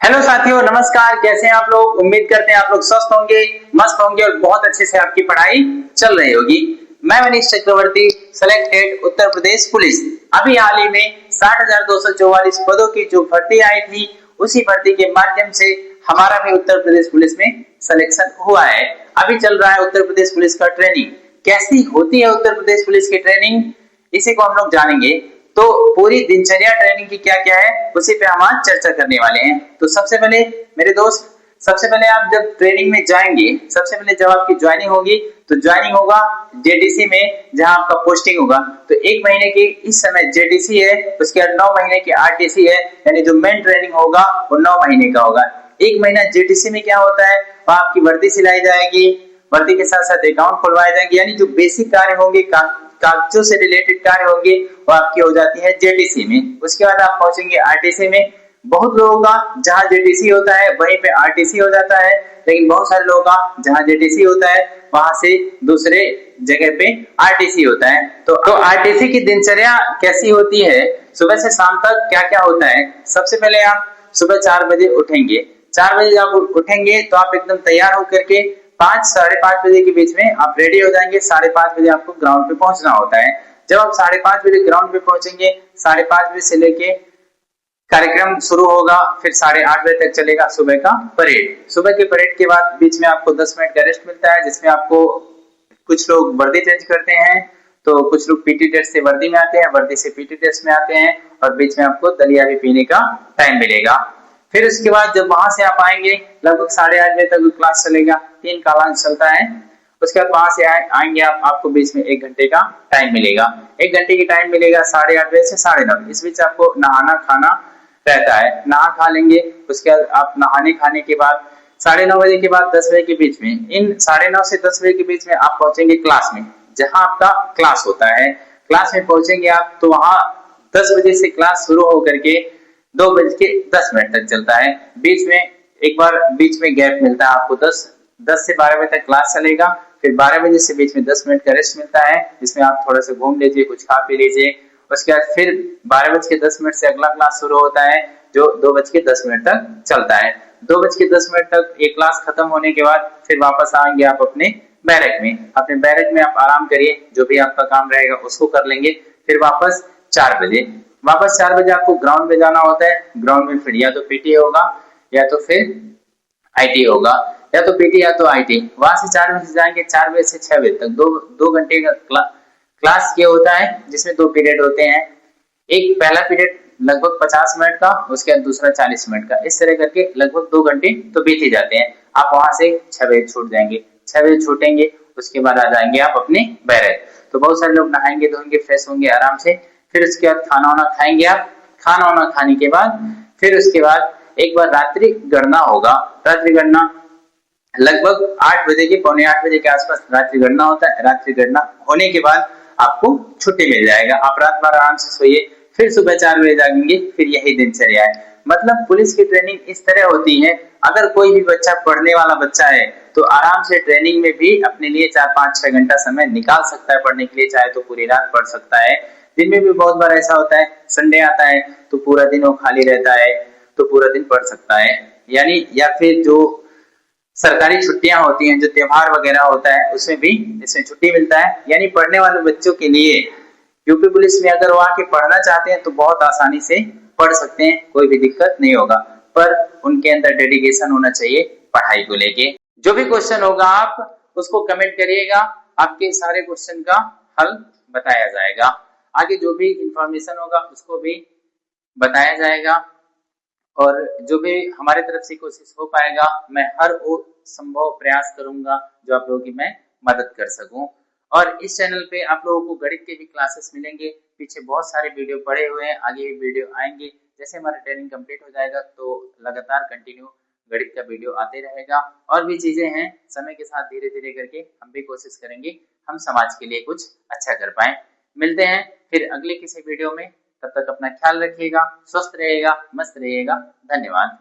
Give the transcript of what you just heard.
Hello साथियों, नमस्कार। कैसे हैं आप लोग? उम्मीद करते हैं आप लोग स्वस्थ होंगे, मस्त होंगे और बहुत अच्छे से आपकी पढ़ाई चल रही होगी। मैं मनीष चक्रवर्ती, सिलेक्टेड उत्तर प्रदेश पुलिस। अभी हाल ही में 60,244 पदों की जो भर्ती आई थी, उसी भर्ती के माध्यम से हमारा भी उत्तर प्रदेश पुलिस में सिलेक्शन हुआ है। अभी चल रहा है उत्तर प्रदेश पुलिस का ट्रेनिंग। कैसी होती है उत्तर प्रदेश पुलिस की ट्रेनिंग, इसी को हम लोग जानेंगे। तो पूरी दिनचर्या ट्रेनिंग की क्या क्या है, उसी पे हम आज चर्चा करने वाले हैं। तो सबसे पहले मेरे दोस्त, सबसे पहले आप जब ट्रेनिंग में जाएंगे, सबसे पहले जब आपकी ज्वाइनिंग होगी, तो ज्वाइनिंग होगा जेडीसी में, जहां आपका पोस्टिंग होगा। तो 1 महीने की इस समय जेडीसी है, उसके बाद 9 महीने की आरटीसी है, यानी जो मेन ट्रेनिंग होगा वो 9 महीने का होगा। 1 महीना जेडीसी में क्या होता है, वहां आपकी वर्दी सिलाई जाएगी, वर्दी के साथ साथ अकाउंट खुलवाए जाएंगे, यानी जो बेसिक कार्य होंगे, कागजों से रिलेटेड कार्य होंगे, वो आपकी हो जाती है जेटीसी में। उसके बाद आप पहुंचेंगे आरटीसी में। बहुत लोगों का जहां जेटीसी होता है वहीं पे आरटीसी हो जाता है, लेकिन बहुत सारे लोगों का जहां जेटीसी होता है वहां से दूसरे जगह पे आरटीसी होता है। तो आरटीसी की दिनचर्या कैसी होती है, सुबह से शाम तक क्या क्या होता है। सबसे पहले आप सुबह 4 बजे उठेंगे। 4 बजे जब उठेंगे तो आप एकदम तैयार होकर के 5 साढ़े 5 बजे के बीच में आप रेडी हो जाएंगे। 5:30 बजे आपको ग्राउंड पे पहुंचना होता है। जब आप 5:30 बजे ग्राउंड पे पहुंचेंगे, 5:30 बजे से लेके कार्यक्रम शुरू होगा, फिर 8:30 बजे तक चलेगा सुबह का परेड। सुबह के परेड के बाद बीच में आपको 10 मिनट का रेस्ट मिलता है, जिसमें आपको कुछ लोग वर्दी चेंज करते हैं, तो कुछ लोग पीटी ड्रेस से वर्दी में आते हैं, वर्दी से पीटी ड्रेस में आते हैं, और बीच में आपको दलिया भी पीने का टाइम मिलेगा। फिर उसके बाद जब वहां से आप आएंगे, लगभग 8:30 बजे तक क्लास चलेगा, 3 का लंच चलता है। उसके बाद वहां से आएंगे आपको बीच में 1 घंटे का टाइम मिलेगा। 1 घंटे की टाइम मिलेगा 8:30 बजे से 9:30। इस बीच आपको नहाना खाना रहता है, नहा खा लेंगे। उसके बाद आप नहाने खाने के बाद 9:30 बजे के बाद 10 बजे के बीच में, इन 9:30 से 10 बजे के बीच में आप पहुंचेंगे क्लास में, जहां आपका क्लास होता है। क्लास में पहुंचेंगे आप, तो वहां 10 बजे से क्लास शुरू होकर के 2:10 तक चलता है। बीच में एक बार बीच में गैप मिलता है आपको, 10 से 12 बजे तक क्लास चलेगा। फिर 12 बजे से बीच में 10 मिनट का रेस्ट मिलता है, जिसमें आप थोड़ा सा घूम लीजिए, कुछ खा पी लीजिए। उसके बाद फिर 12:10 से अगला क्लास शुरू होता है, जो 2:10 तक चलता है। 2:10 तक एक क्लास खत्म होने के बाद फिर वापस आएंगे आप अपने बैरक में। अपने बैरक में आप आराम करिए, जो भी आपका काम रहेगा उसको कर लेंगे। फिर वापस 4 बजे आपको ग्राउंड में जाना होता है। ग्राउंड में फिर या तो पीटी होगा, या तो फिर आईटी होगा, या तो पीटी या तो आईटी। वहां से 4 बजे जाएंगे, 4 बजे से 6 बजे तक दो घंटे का क्लास ये होता है, जिसमें 2 पीरियड होते हैं। एक पहला पीरियड लगभग 50 मिनट का, उसके बाद दूसरा 40 मिनट का। इस तरह करके लगभग 2 घंटे तो बीत ही जाते हैं। आप वहां से 6 बजे छूट जाएंगे, 6 बजे छूटेंगे। उसके बाद आ जाएंगे आप अपने बैरक। तो बहुत सारे लोग नहाएंगे धोएंगे, फ्रेश होंगे आराम से। फिर उसके बाद खाना वाना खाएंगे आप। खाना वाना खाने के बाद फिर उसके बाद एक बार रात्रि गणना होगा। रात्रि गणना लगभग 8 बजे के, पौने 8 बजे के आसपास रात्रि गणना होता है। रात्रि गणना होने के बाद आपको छुट्टी मिल जाएगा, आप रात भर आराम से सोइए, फिर सुबह 4 बजे जागेंगे। फिर यही दिनचर्या है। मतलब पुलिस की ट्रेनिंग इस तरह होती है। अगर कोई भी बच्चा पढ़ने वाला बच्चा है, तो आराम से ट्रेनिंग में भी अपने लिए 4-5-6 घंटा समय निकाल सकता है पढ़ने के लिए। चाहे तो पूरी रात पढ़ सकता है। दिन में भी बहुत बार ऐसा होता है, संडे आता है तो पूरा दिन वो खाली रहता है, तो पूरा दिन पढ़ सकता है। यानी या फिर जो सरकारी छुट्टियां होती हैं, जो त्योहार वगैरह होता है, उसमें भी इसमें छुट्टी मिलता है। यानी पढ़ने वाले बच्चों के लिए यूपी पुलिस में अगर वो आके पढ़ना चाहते हैं तो बहुत आसानी से पढ़ सकते हैं, कोई भी दिक्कत नहीं होगा। पर उनके अंदर डेडिकेशन होना चाहिए पढ़ाई को लेके। जो भी क्वेश्चन होगा आप उसको कमेंट करिएगा, आपके सारे क्वेश्चन का हल बताया जाएगा। आगे जो भी इंफॉर्मेशन होगा उसको भी बताया जाएगा, और जो भी हमारे तरफ से कोशिश हो पाएगा, मैं हर वो संभव प्रयास करूंगा जो आप लोगों की मैं मदद कर सकूं। और इस चैनल पे आप लोगों को गणित के भी क्लासेस मिलेंगे। पीछे बहुत सारे वीडियो पड़े हुए हैं, आगे भी वीडियो आएंगे। जैसे हमारा ट्रेनिंग कंप्लीट हो जाएगा तो लगातार कंटिन्यू गणित का वीडियो आते रहेगा। और भी चीजें हैं, समय के साथ धीरे धीरे करके हम भी कोशिश करेंगे हम समाज के लिए कुछ अच्छा कर पाए। मिलते हैं फिर अगले किसी वीडियो में। तब तक अपना ख्याल रखिएगा, स्वस्थ रहिएगा, मस्त रहिएगा। धन्यवाद।